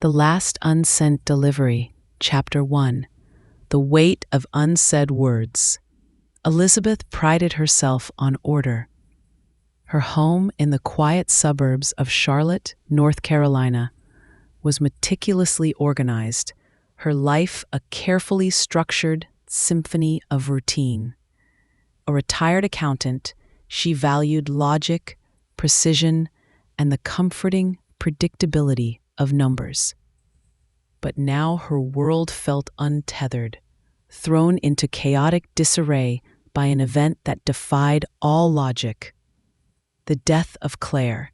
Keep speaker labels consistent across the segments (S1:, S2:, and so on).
S1: The Last Unsent Delivery, Chapter 1. The Weight of Unsaid Words. Elizabeth prided herself on order. Her home in the quiet suburbs of Charlotte, North Carolina, was meticulously organized, her life a carefully structured symphony of routine. A retired accountant, she valued logic, precision, and the comforting predictability of numbers. But now her world felt untethered, thrown into chaotic disarray by an event that defied all logic. The death of Claire.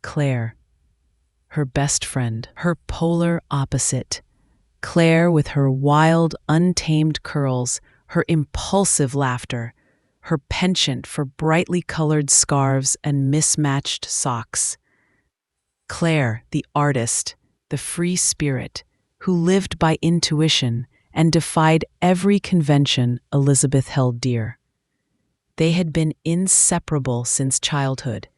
S1: Claire, her best friend, her polar opposite. Claire with her wild, untamed curls, her impulsive laughter, her penchant for brightly colored scarves and mismatched socks. Claire, the artist, the free spirit, who lived by intuition and defied every convention Elizabeth held dear. They had been inseparable since childhood,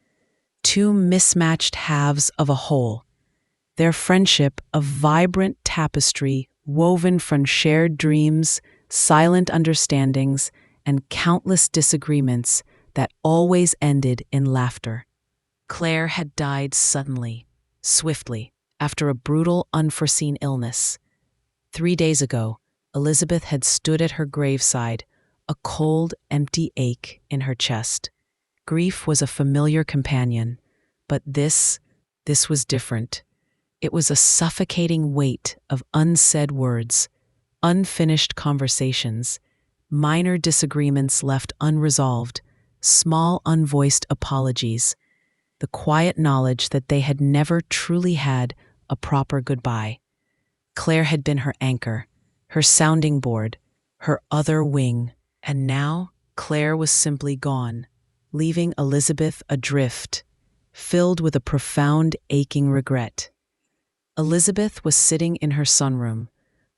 S1: two mismatched halves of a whole, their friendship a vibrant tapestry woven from shared dreams, silent understandings, and countless disagreements that always ended in laughter. Claire had died suddenly, swiftly, after a brutal, unforeseen illness. 3 days ago, Elizabeth had stood at her graveside, a cold, empty ache in her chest. Grief was a familiar companion, but this was different. It was a suffocating weight of unsaid words, unfinished conversations, minor disagreements left unresolved, small unvoiced apologies, the quiet knowledge that they had never truly had a proper goodbye. Claire had been her anchor, her sounding board, her other wing, and now Claire was simply gone, leaving Elizabeth adrift, filled with a profound aching regret. Elizabeth was sitting in her sunroom,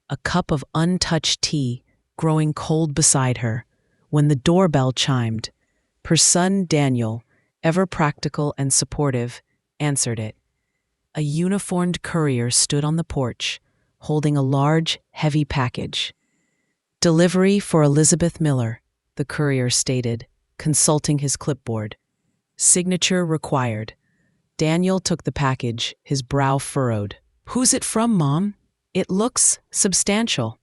S1: a cup of untouched tea growing cold beside her, when the doorbell chimed. Her son Daniel, ever practical and supportive, answered it. A uniformed courier stood on the porch, holding a large, heavy package. "Delivery for Elizabeth Miller," the courier stated, consulting his clipboard. "Signature required." Daniel took the package, his brow furrowed. "Who's it from, Mom? It looks substantial."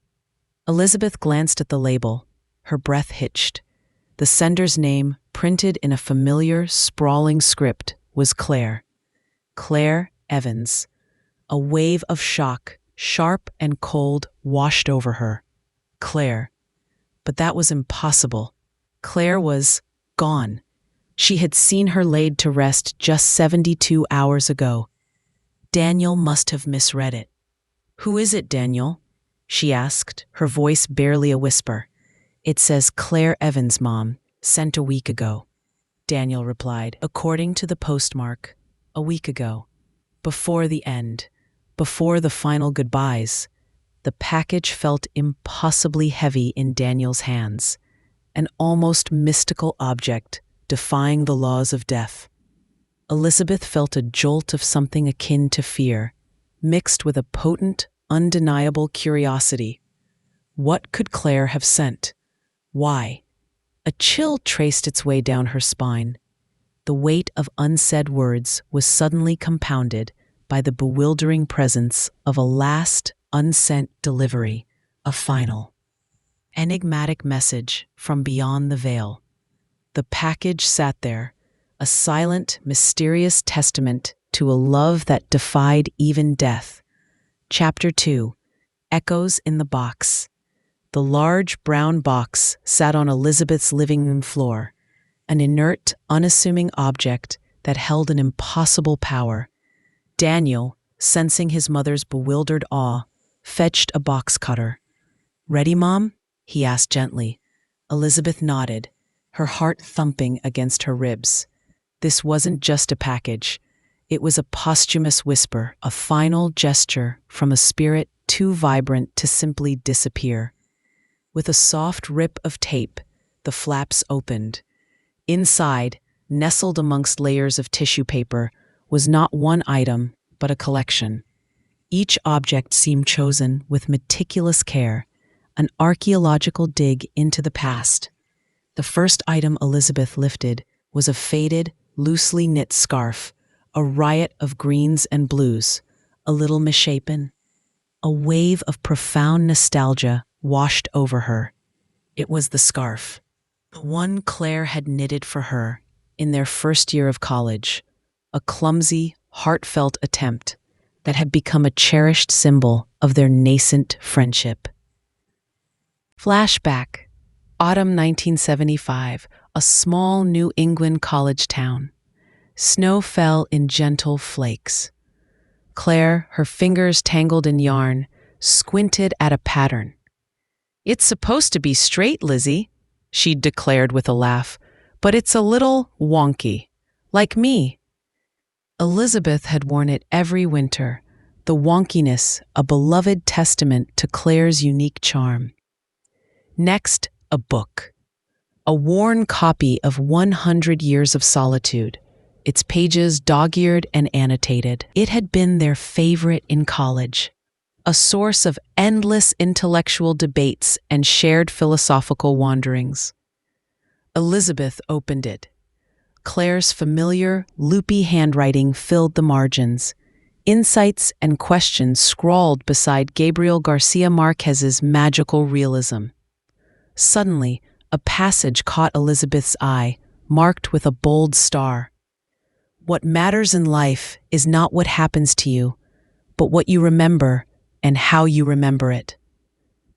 S1: Elizabeth glanced at the label. Her breath hitched. The sender's name, printed in a familiar, sprawling script, was Claire. Claire Evans. A wave of shock, sharp and cold, washed over her. Claire. But that was impossible. Claire was gone. She had seen her laid to rest just 72 hours ago. Daniel must have misread it. "Who is it, Daniel?" she asked, her voice barely a whisper. "It says Claire Evans, Mom, sent a week ago," Daniel replied. "According to the postmark, a week ago. Before the end, before the final goodbyes." The package felt impossibly heavy in Daniel's hands, an almost mystical object defying the laws of death. Elizabeth felt a jolt of something akin to fear, mixed with a potent, undeniable curiosity. What could Claire have sent? Why? A chill traced its way down her spine. The weight of unsaid words was suddenly compounded by the bewildering presence of a last, unsent delivery, a final, enigmatic message from beyond the veil. The package sat there, a silent, mysterious testament to a love that defied even death. Chapter 2. Echoes in the Box. The large brown box sat on Elizabeth's living room floor, an inert, unassuming object that held an impossible power. Daniel, sensing his mother's bewildered awe, fetched a box cutter. "Ready, Mom?" he asked gently. Elizabeth nodded, her heart thumping against her ribs. This wasn't just a package. It was a posthumous whisper, a final gesture from a spirit too vibrant to simply disappear. With a soft rip of tape, the flaps opened. Inside, nestled amongst layers of tissue paper, was not one item, but a collection. Each object seemed chosen with meticulous care, an archaeological dig into the past. The first item Elizabeth lifted was a faded, loosely knit scarf, a riot of greens and blues, a little misshapen. A wave of profound nostalgia washed over her. It was the scarf, the one Claire had knitted for her in their first year of college, a clumsy, heartfelt attempt that had become a cherished symbol of their nascent friendship. Flashback, autumn 1975, a small New England college town. Snow fell in gentle flakes. Claire, her fingers tangled in yarn, squinted at a pattern. "It's supposed to be straight, Lizzie," she declared with a laugh, "but it's a little wonky, like me." Elizabeth had worn it every winter, the wonkiness a beloved testament to Claire's unique charm. Next, a book. A worn copy of 100 Years of Solitude, its pages dog-eared and annotated. It had been their favorite in college, a source of endless intellectual debates and shared philosophical wanderings. Elizabeth opened it. Claire's familiar, loopy handwriting filled the margins, insights and questions scrawled beside Gabriel Garcia Marquez's magical realism. Suddenly, a passage caught Elizabeth's eye, marked with a bold star. "What matters in life is not what happens to you, but what you remember and how you remember it."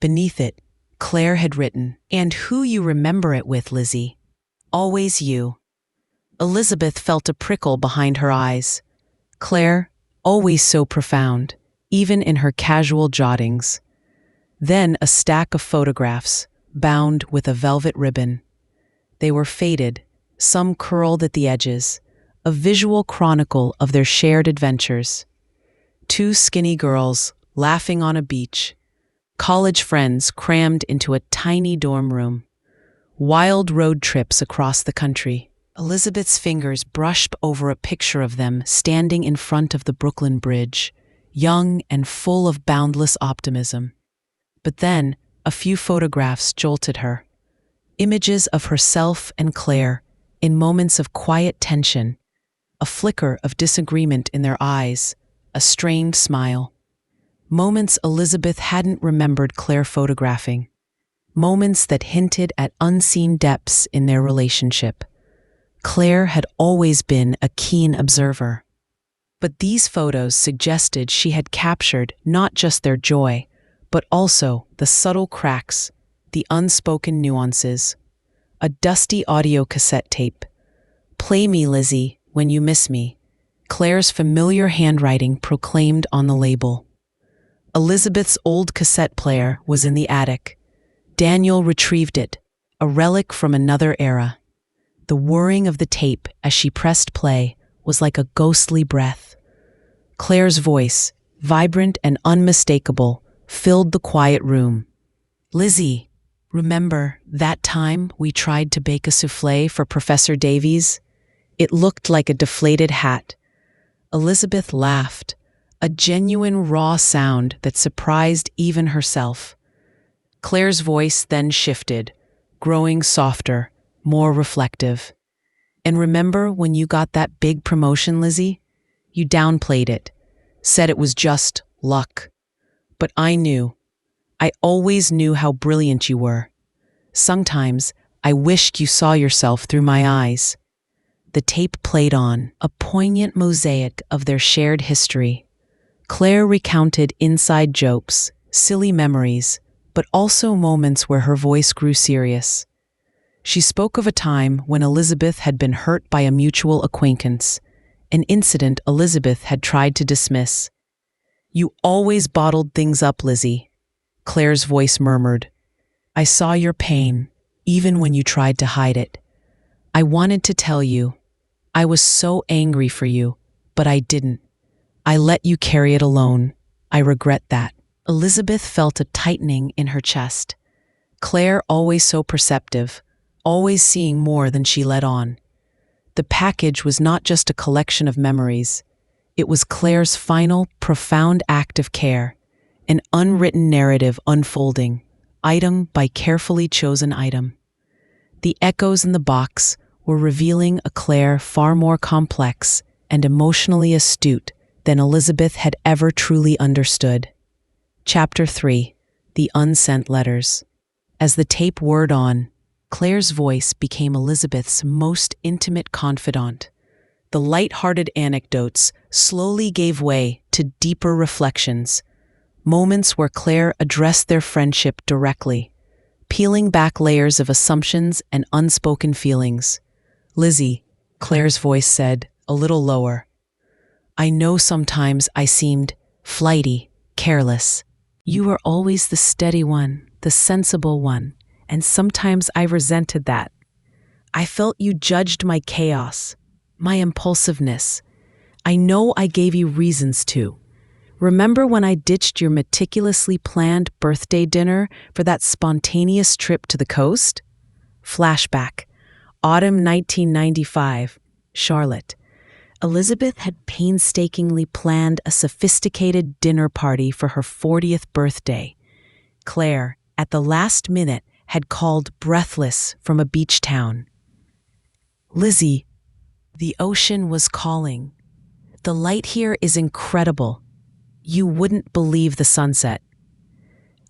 S1: Beneath it, Claire had written, "And who you remember it with, Lizzie. Always you." Elizabeth felt a prickle behind her eyes. Claire, always so profound, even in her casual jottings. Then a stack of photographs, bound with a velvet ribbon. They were faded, some curled at the edges, a visual chronicle of their shared adventures. Two skinny girls, laughing on a beach. College friends crammed into a tiny dorm room. Wild road trips across the country. Elizabeth's fingers brushed over a picture of them standing in front of the Brooklyn Bridge, young and full of boundless optimism. But then, a few photographs jolted her. Images of herself and Claire, in moments of quiet tension, a flicker of disagreement in their eyes, a strained smile. Moments Elizabeth hadn't remembered Claire photographing. Moments that hinted at unseen depths in their relationship. Claire had always been a keen observer. But these photos suggested she had captured not just their joy, but also the subtle cracks, the unspoken nuances. A dusty audio cassette tape. "Play me, Lizzie, when you miss me," Claire's familiar handwriting proclaimed on the label. Elizabeth's old cassette player was in the attic. Daniel retrieved it, a relic from another era. The whirring of the tape as she pressed play was like a ghostly breath. Claire's voice, vibrant and unmistakable, filled the quiet room. "Lizzie, remember that time we tried to bake a soufflé for Professor Davies? It looked like a deflated hat." Elizabeth laughed, a genuine raw sound that surprised even herself. Claire's voice then shifted, growing softer, more reflective. "And remember when you got that big promotion, Lizzie? You downplayed it, said it was just luck. But I knew. I always knew how brilliant you were. Sometimes I wished you saw yourself through my eyes." The tape played on, a poignant mosaic of their shared history. Claire recounted inside jokes, silly memories, but also moments where her voice grew serious. She spoke of a time when Elizabeth had been hurt by a mutual acquaintance, an incident Elizabeth had tried to dismiss. "You always bottled things up, Lizzie," Claire's voice murmured. "I saw your pain, even when you tried to hide it. I wanted to tell you. I was so angry for you, but I didn't. I let you carry it alone. I regret that." Elizabeth felt a tightening in her chest. Claire, always so perceptive, always seeing more than she let on. The package was not just a collection of memories. It was Claire's final, profound act of care, an unwritten narrative unfolding, item by carefully chosen item. The echoes in the box were revealing a Claire far more complex and emotionally astute than Elizabeth had ever truly understood. Chapter 3: The Unsent Letters. As the tape whirred on, Claire's voice became Elizabeth's most intimate confidant. The light-hearted anecdotes slowly gave way to deeper reflections, moments where Claire addressed their friendship directly, peeling back layers of assumptions and unspoken feelings. "Lizzie," Claire's voice said, a little lower, "I know sometimes I seemed flighty, careless. You were always the steady one, the sensible one, and sometimes I resented that. I felt you judged my chaos, my impulsiveness. I know I gave you reasons to. Remember when I ditched your meticulously planned birthday dinner for that spontaneous trip to the coast?" Flashback. Autumn 1995. Charlotte. Elizabeth had painstakingly planned a sophisticated dinner party for her 40th birthday. Claire, at the last minute, had called breathless from a beach town. "Lizzie, the ocean was calling. The light here is incredible. You wouldn't believe the sunset."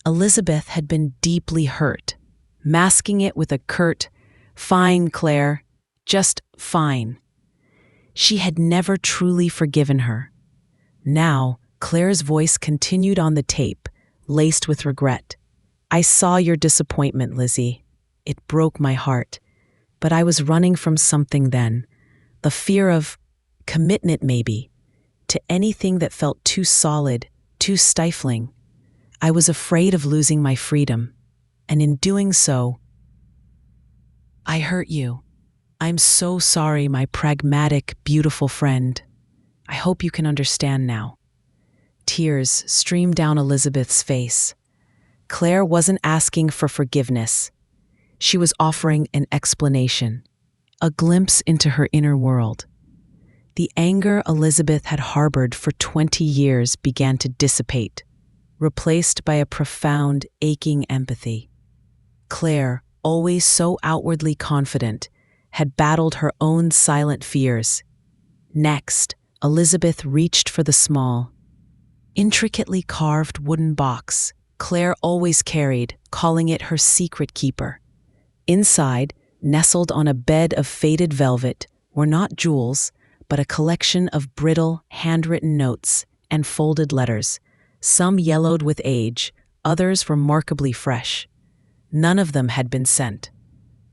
S1: Elizabeth had been deeply hurt, masking it with a curt, "Fine, Claire, just fine." She had never truly forgiven her. Now, Claire's voice continued on the tape, laced with regret. "I saw your disappointment, Lizzie. It broke my heart. But I was running from something then. The fear of commitment, maybe, to anything that felt too solid, too stifling. I was afraid of losing my freedom. And in doing so, I hurt you. I'm so sorry, my pragmatic, beautiful friend. I hope you can understand now." Tears streamed down Elizabeth's face. Claire wasn't asking for forgiveness. She was offering an explanation, a glimpse into her inner world. The anger Elizabeth had harbored for 20 years began to dissipate, replaced by a profound, aching empathy. Claire, always so outwardly confident, had battled her own silent fears. Next, Elizabeth reached for the small, intricately carved wooden box Claire always carried, calling it her secret keeper. Inside, nestled on a bed of faded velvet, were not jewels, but a collection of brittle, handwritten notes and folded letters, some yellowed with age, others remarkably fresh. None of them had been sent.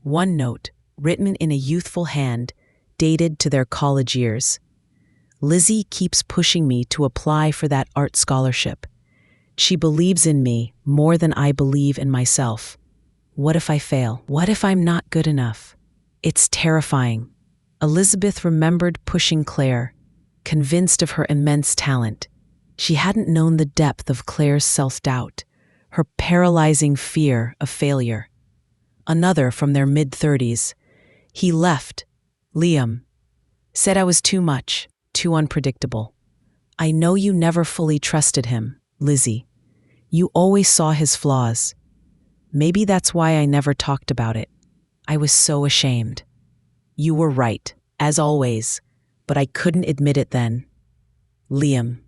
S1: One note, written in a youthful hand, dated to their college years. "Lizzie keeps pushing me to apply for that art scholarship. She believes in me more than I believe in myself. What if I fail? What if I'm not good enough? It's terrifying." Elizabeth remembered pushing Claire, convinced of her immense talent. She hadn't known the depth of Claire's self-doubt, her paralyzing fear of failure. Another from their mid-30s. "He left. Liam. Said I was too much, too unpredictable. I know you never fully trusted him, Lizzie. You always saw his flaws. Maybe that's why I never talked about it. I was so ashamed. You were right, as always, but I couldn't admit it then. Liam."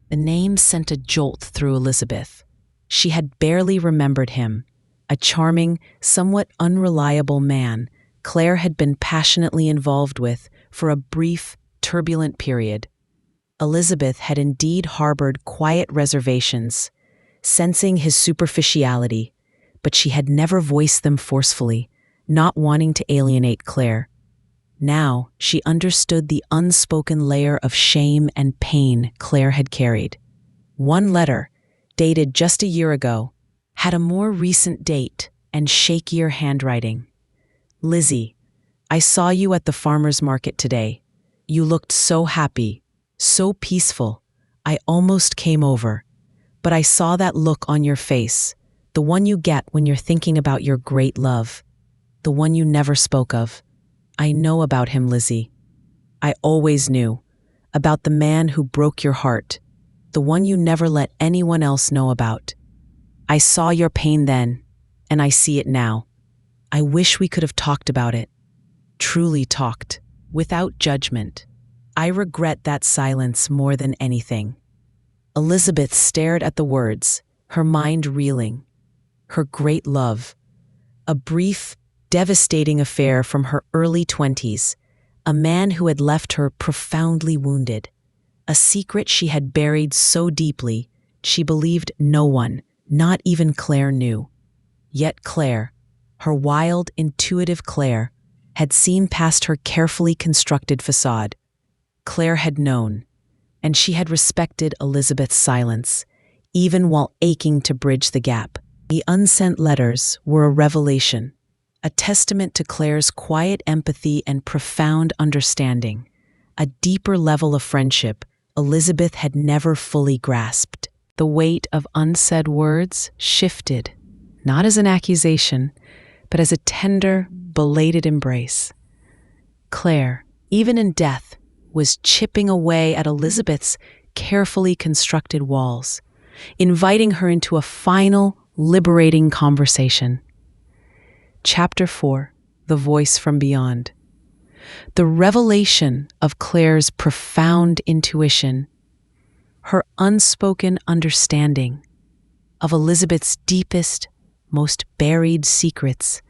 S1: The name sent a jolt through Elizabeth. She had barely remembered him, a charming, somewhat unreliable man Claire had been passionately involved with for a brief, turbulent period. Elizabeth had indeed harbored quiet reservations, sensing his superficiality, but she had never voiced them forcefully, not wanting to alienate Claire. Now she understood the unspoken layer of shame and pain Claire had carried. One letter, dated just a year ago, had a more recent date and shakier handwriting. "Lizzie, I saw you at the farmer's market today. You looked so happy, so peaceful. I almost came over. But I saw that look on your face, the one you get when you're thinking about your great love, the one you never spoke of. I know about him, Lizzie. I always knew. about the man who broke your heart, the one you never let anyone else know about. I saw your pain then, and I see it now. I wish we could have talked about it. Truly talked, without judgment. I regret that silence more than anything." Elizabeth stared at the words, her mind reeling. Her great love. A brief, devastating affair from her early 20s. A man who had left her profoundly wounded. A secret she had buried so deeply, she believed no one, not even Claire, knew. Yet Claire, her wild, intuitive Claire, had seen past her carefully constructed facade. Claire had known, and she had respected Elizabeth's silence, even while aching to bridge the gap. The unsent letters were a revelation, a testament to Claire's quiet empathy and profound understanding, a deeper level of friendship Elizabeth had never fully grasped. The weight of unsaid words shifted, not as an accusation, but as a tender, belated embrace. Claire, even in death, was chipping away at Elizabeth's carefully constructed walls, inviting her into a final, liberating conversation. Chapter 4: The Voice from Beyond. The revelation of Claire's profound intuition, her unspoken understanding of Elizabeth's deepest, most buried secrets,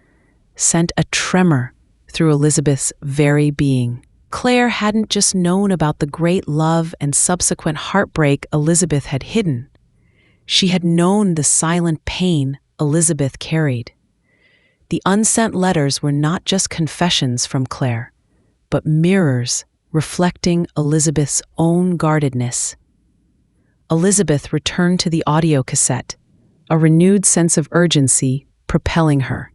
S1: sent a tremor through Elizabeth's very being. Claire hadn't just known about the great love and subsequent heartbreak Elizabeth had hidden. She had known the silent pain Elizabeth carried. The unsent letters were not just confessions from Claire, but mirrors reflecting Elizabeth's own guardedness. Elizabeth returned to the audio cassette, a renewed sense of urgency propelling her.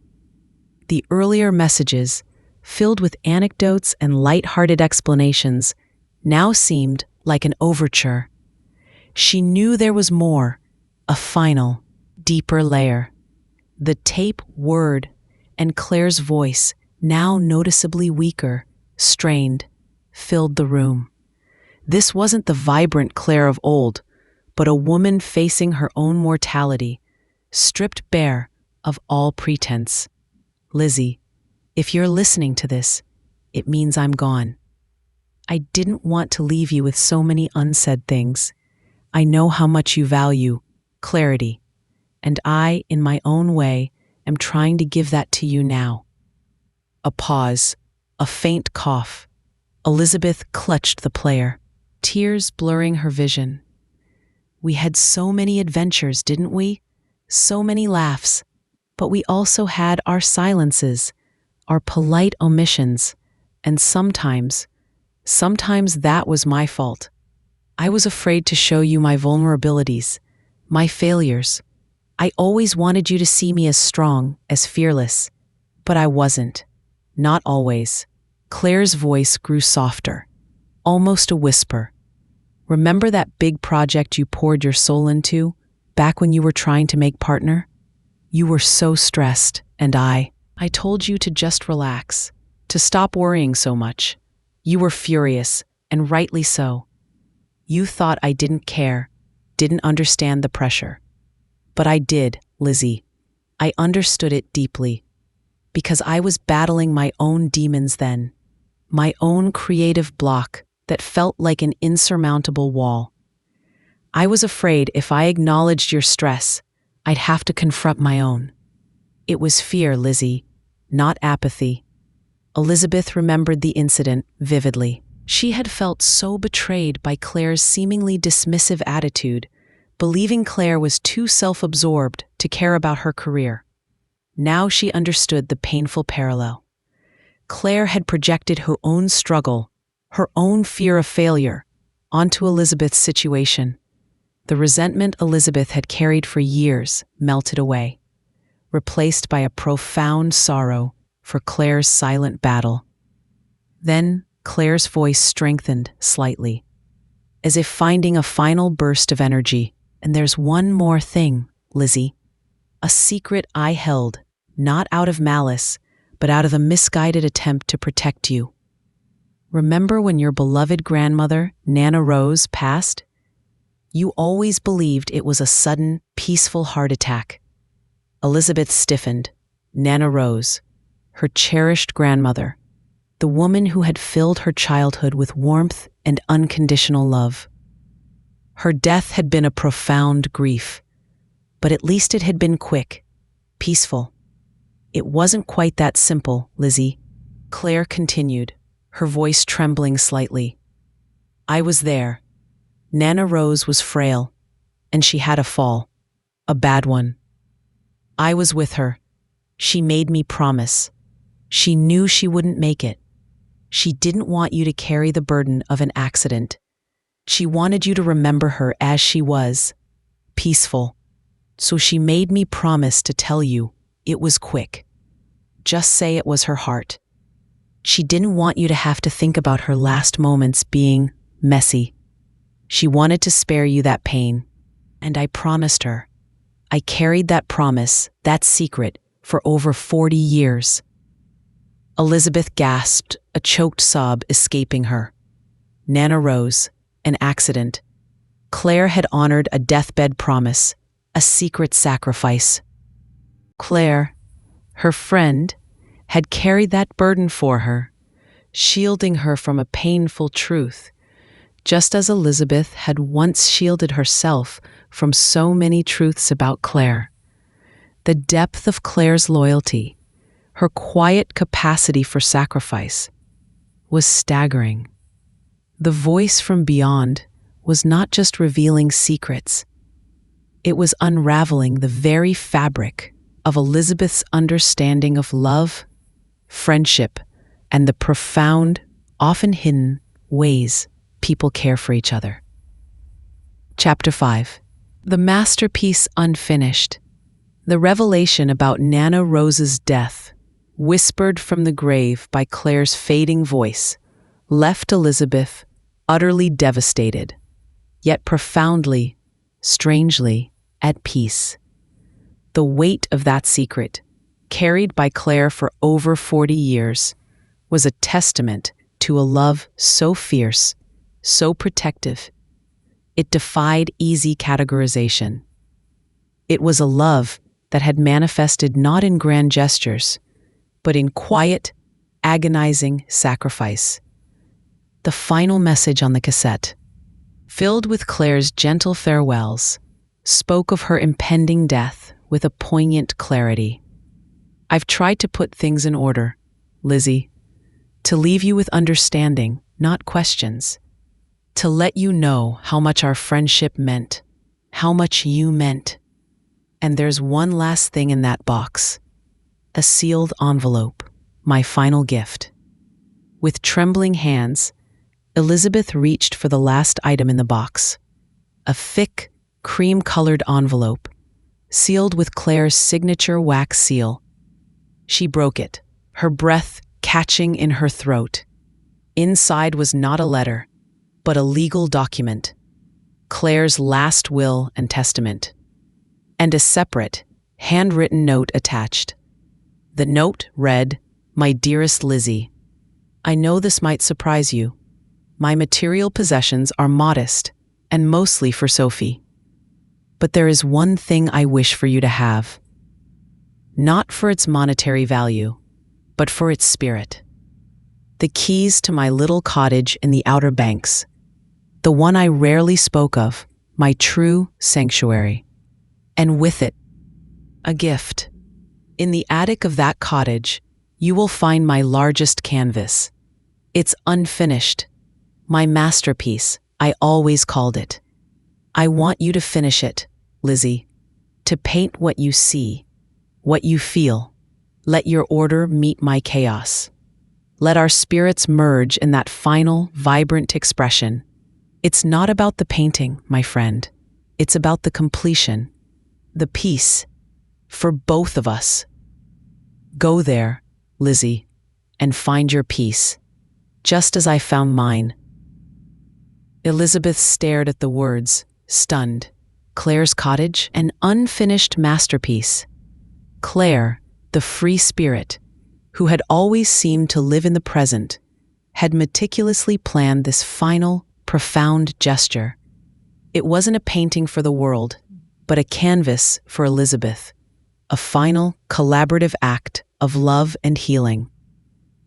S1: The earlier messages, filled with anecdotes and light-hearted explanations, now seemed like an overture. She knew there was more, a final, deeper layer. The tape whirred, and Claire's voice, now noticeably weaker, strained, filled the room. This wasn't the vibrant Claire of old, but a woman facing her own mortality, stripped bare of all pretense. "Lizzie, if you're listening to this, it means I'm gone. I didn't want to leave you with so many unsaid things. I know how much you value clarity, and I, in my own way, am trying to give that to you now." A pause, a faint cough. Elizabeth clutched the player, tears blurring her vision. "We had so many adventures, didn't we? So many laughs. But we also had our silences, our polite omissions, and sometimes that was my fault. I was afraid to show you my vulnerabilities, my failures. I always wanted you to see me as strong, as fearless, but I wasn't. Not always." Claire's voice grew softer, almost a whisper. "Remember that big project you poured your soul into, back when you were trying to make partner? You were so stressed, and I told you to just relax, to stop worrying so much. You were furious, and rightly so. You thought I didn't care, didn't understand the pressure. But I did, Lizzie. I understood it deeply, because I was battling my own demons then, my own creative block that felt like an insurmountable wall. I was afraid if I acknowledged your stress, I'd have to confront my own. It was fear, Lizzie, not apathy." Elizabeth remembered the incident vividly. She had felt so betrayed by Claire's seemingly dismissive attitude, believing Claire was too self-absorbed to care about her career. Now she understood the painful parallel. Claire had projected her own struggle, her own fear of failure, onto Elizabeth's situation. The resentment Elizabeth had carried for years melted away, replaced by a profound sorrow for Claire's silent battle. Then Claire's voice strengthened slightly, as if finding a final burst of energy. "And there's one more thing, Lizzie. A secret I held, not out of malice, but out of a misguided attempt to protect you. remember when your beloved grandmother, Nana Rose, passed? You always believed it was a sudden, peaceful heart attack. Elizabeth stiffened. Nana Rose, her cherished grandmother, the woman who had filled her childhood with warmth and unconditional love. Her death had been a profound grief, but at least it had been quick, peaceful. It wasn't quite that simple, Lizzie, Claire continued, her voice trembling slightly. I was there. Nana Rose was frail, and she had a fall, a bad one. I was with her. She made me promise. She knew she wouldn't make it. She didn't want you to carry the burden of an accident. She wanted you to remember her as she was, peaceful. So she made me promise to tell you it was quick. Just say it was her heart. She didn't want you to have to think about her last moments being messy. She wanted to spare you that pain, and I promised her. I carried that promise, that secret, for over 40 years. Elizabeth gasped, a choked sob escaping her. Nana Rose, an accident. Claire had honored a deathbed promise, a secret sacrifice. Claire, her friend, had carried that burden for her, shielding her from a painful truth, just as Elizabeth had once shielded herself from so many truths about Claire. The depth of Claire's loyalty, her quiet capacity for sacrifice, was staggering. The voice from beyond was not just revealing secrets, it was unraveling the very fabric of Elizabeth's understanding of love, friendship, and the profound, often hidden ways people care for each other. Chapter 5. The masterpiece unfinished. The revelation about Nana Rose's death, whispered from the grave by Claire's fading voice, left Elizabeth utterly devastated, yet profoundly, strangely, at peace. The weight of that secret, carried by Claire for over 40 years, was a testament to a love so fierce, so protective. It defied easy categorization. It was a love that had manifested not in grand gestures, but in quiet, agonizing sacrifice. The final message on the cassette, filled with Claire's gentle farewells, spoke of her impending death with a poignant clarity. I've tried to put things in order, Lizzie, to leave you with understanding, not questions, to let you know how much our friendship meant, how much you meant. And there's one last thing in that box, a sealed envelope, my final gift. With trembling hands, Elizabeth reached for the last item in the box, a thick, cream-colored envelope, sealed with Claire's signature wax seal. She broke it, her breath catching in her throat. Inside was not a letter, but a legal document, Claire's last will and testament, and a separate, handwritten note attached. The note read, "My dearest Lizzie, I know this might surprise you. My material possessions are modest and mostly for Sophie. But there is one thing I wish for you to have. Not for its monetary value, but for its spirit. The keys to my little cottage in the Outer Banks, the one I rarely spoke of, my true sanctuary. And with it, a gift. In the attic of that cottage, you will find my largest canvas. It's unfinished. My masterpiece, I always called it. I want you to finish it, Lizzie, to paint what you see, what you feel. Let your order meet my chaos. Let our spirits merge in that final, vibrant expression. It's not about the painting, my friend. It's about the completion, the piece, for both of us. Go there, Lizzie, and find your peace, just as I found mine." Elizabeth stared at the words, stunned. Claire's cottage, an unfinished masterpiece. Claire, the free spirit, who had always seemed to live in the present, had meticulously planned this final, profound gesture. It wasn't a painting for the world, but a canvas for Elizabeth, a final, collaborative act of love and healing.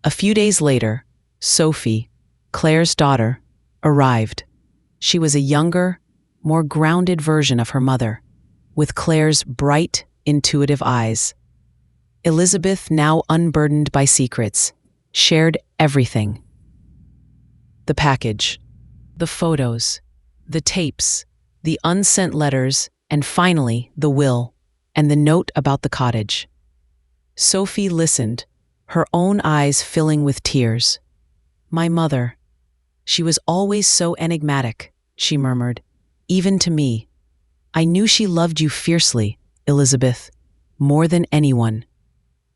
S1: A few days later, Sophie, Claire's daughter, arrived. She was a younger, more grounded version of her mother, with Claire's bright, intuitive eyes. Elizabeth, now unburdened by secrets, shared everything. The package, the photos, the tapes, the unsent letters, and finally, the will and the note about the cottage. Sophie listened, her own eyes filling with tears. "My mother. She was always so enigmatic," she murmured, "even to me. I knew she loved you fiercely, Elizabeth, more than anyone."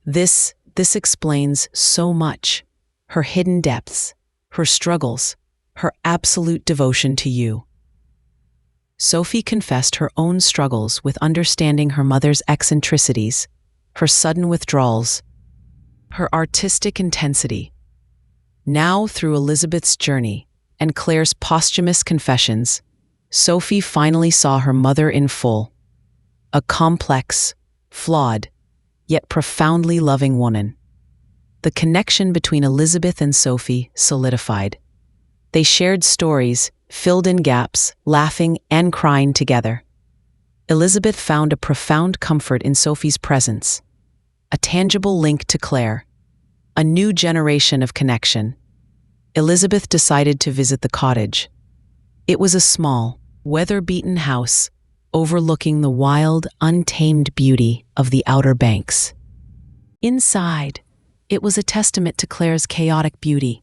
S1: This explains so much. Her hidden depths, her struggles, her absolute devotion to you. Sophie confessed her own struggles with understanding her mother's eccentricities, her sudden withdrawals, her artistic intensity. Now, through Elizabeth's journey and Claire's posthumous confessions, Sophie finally saw her mother in full. A complex, flawed, yet profoundly loving woman. The connection between Elizabeth and Sophie solidified. They shared stories, filled in gaps, laughing and crying together. Elizabeth found a profound comfort in Sophie's presence, a tangible link to Claire, a new generation of connection. Elizabeth decided to visit the cottage. It was a small, weather-beaten house overlooking the wild, untamed beauty of the Outer Banks. Inside, it was a testament to Claire's chaotic beauty.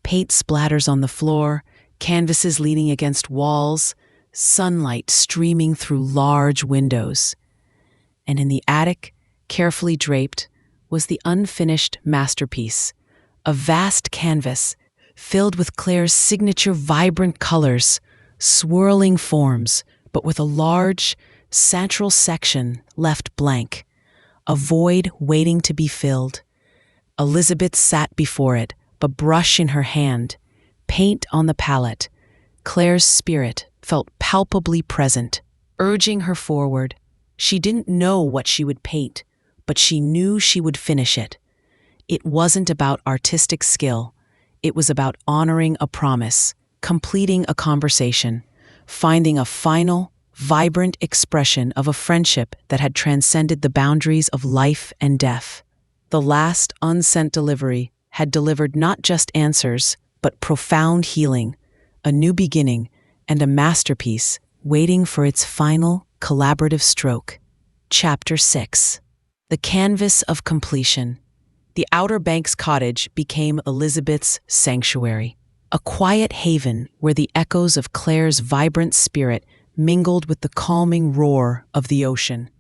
S1: Paint splatters on the floor, canvases leaning against walls, sunlight streaming through large windows. And in the attic, carefully draped, was the unfinished masterpiece, a vast canvas filled with Claire's signature vibrant colors, swirling forms, but with a large, central section left blank, a void waiting to be filled. Elizabeth sat before it, a brush in her hand, paint on the palette. Claire's spirit felt palpably present, urging her forward. She didn't know what she would paint, but she knew she would finish it. It wasn't about artistic skill. It was about honoring a promise, completing a conversation, finding a final, vibrant expression of a friendship that had transcended the boundaries of life and death. The last unsent delivery had delivered not just answers, but profound healing, a new beginning, and a masterpiece waiting for its final, collaborative stroke. Chapter 6. The Canvas of Completion. The Outer Banks cottage became Elizabeth's sanctuary, a quiet haven where the echoes of Claire's vibrant spirit mingled with the calming roar of the ocean.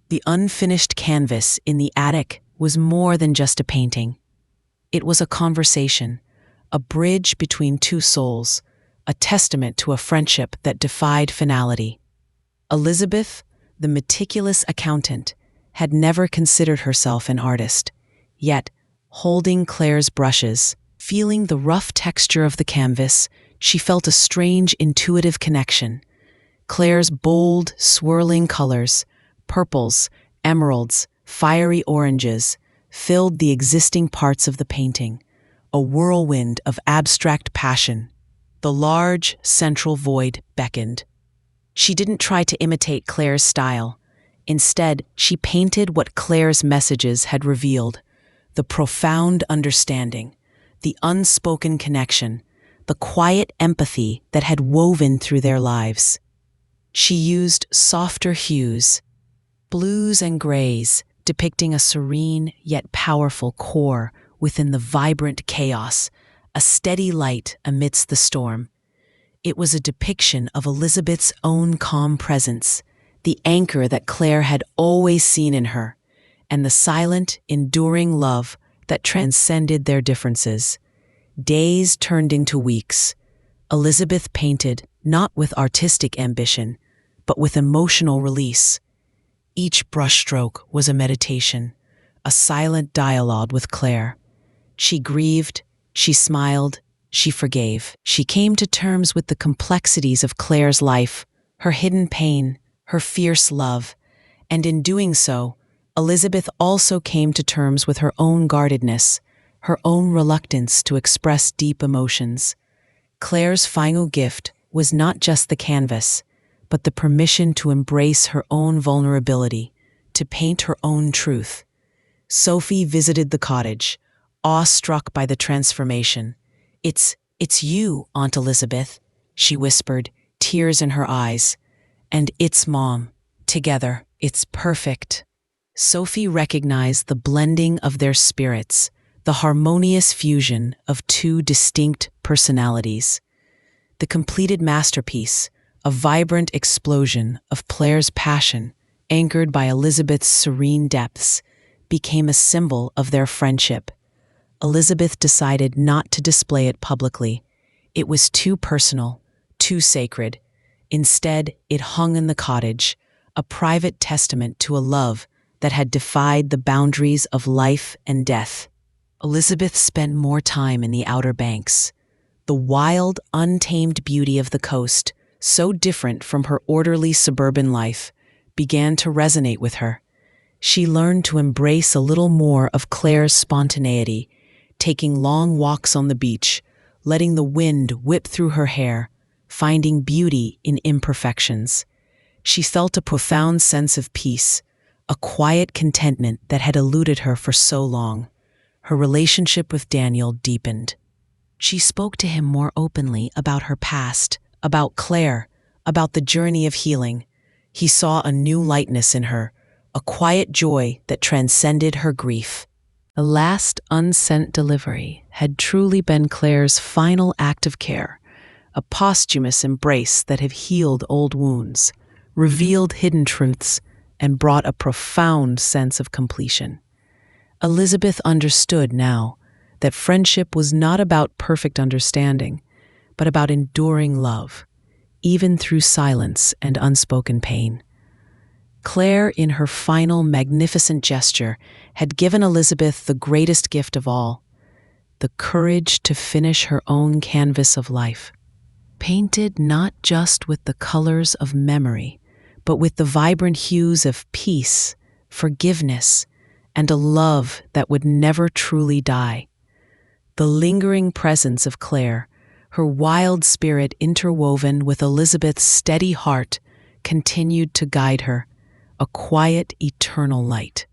S1: The unfinished canvas in the attic was more than just a painting. It was a conversation, a bridge between two souls, a testament to a friendship that defied finality. Elizabeth, the meticulous accountant, had never considered herself an artist, yet, holding Claire's brushes, feeling the rough texture of the canvas, she felt a strange intuitive connection. Claire's bold, swirling colors, purples, emeralds, fiery oranges, filled the existing parts of the painting, a whirlwind of abstract passion. The large, central void beckoned. She didn't try to imitate Claire's style. Instead, she painted what Claire's messages had revealed: the profound understanding, the unspoken connection, the quiet empathy that had woven through their lives. She used softer hues, blues and grays, depicting a serene yet powerful core within the vibrant chaos, a steady light amidst the storm. It was a depiction of Elizabeth's own calm presence, the anchor that Claire had always seen in her, and the silent, enduring love that transcended their differences. Days turned into weeks. Elizabeth painted not with artistic ambition, but with emotional release. Each brushstroke was a meditation, a silent dialogue with Claire. She grieved, She smiled, she forgave. She came to terms with the complexities of Claire's life, her hidden pain, her fierce love, and in doing so, Elizabeth also came to terms with her own guardedness, her own reluctance to express deep emotions. Claire's final gift was not just the canvas, but the permission to embrace her own vulnerability, to paint her own truth. Sophie visited the cottage, awestruck by the transformation. It's you, Aunt Elizabeth," she whispered, tears in her eyes. "And it's Mom. Together, it's perfect." Sophie recognized the blending of their spirits, the harmonious fusion of two distinct personalities. The completed masterpiece, a vibrant explosion of Claire's passion, anchored by Elizabeth's serene depths, became a symbol of their friendship. Elizabeth decided not to display it publicly. It was too personal, too sacred. Instead, it hung in the cottage, a private testament to a love that had defied the boundaries of life and death. Elizabeth spent more time in the Outer Banks. The wild, untamed beauty of the coast, so different from her orderly suburban life, began to resonate with her. She learned to embrace a little more of Claire's spontaneity, taking long walks on the beach, letting the wind whip through her hair, finding beauty in imperfections. She felt a profound sense of peace, a quiet contentment that had eluded her for so long. Her relationship with Daniel deepened. She spoke to him more openly about her past, about Claire, about the journey of healing. He saw a new lightness in her, a quiet joy that transcended her grief. The last Unsent delivery had truly been Claire's final act of care, a posthumous embrace that had healed old wounds, revealed hidden truths, and brought a profound sense of completion. Elizabeth understood now that friendship was not about perfect understanding, but about enduring love, even through silence and unspoken pain. Claire, in her final magnificent gesture, had given Elizabeth the greatest gift of all, the courage to finish her own canvas of life, painted not just with the colors of memory, but with the vibrant hues of peace, forgiveness, and a love that would never truly die. The lingering presence of Claire, her wild spirit interwoven with Elizabeth's steady heart, continued to guide her, a quiet, eternal light.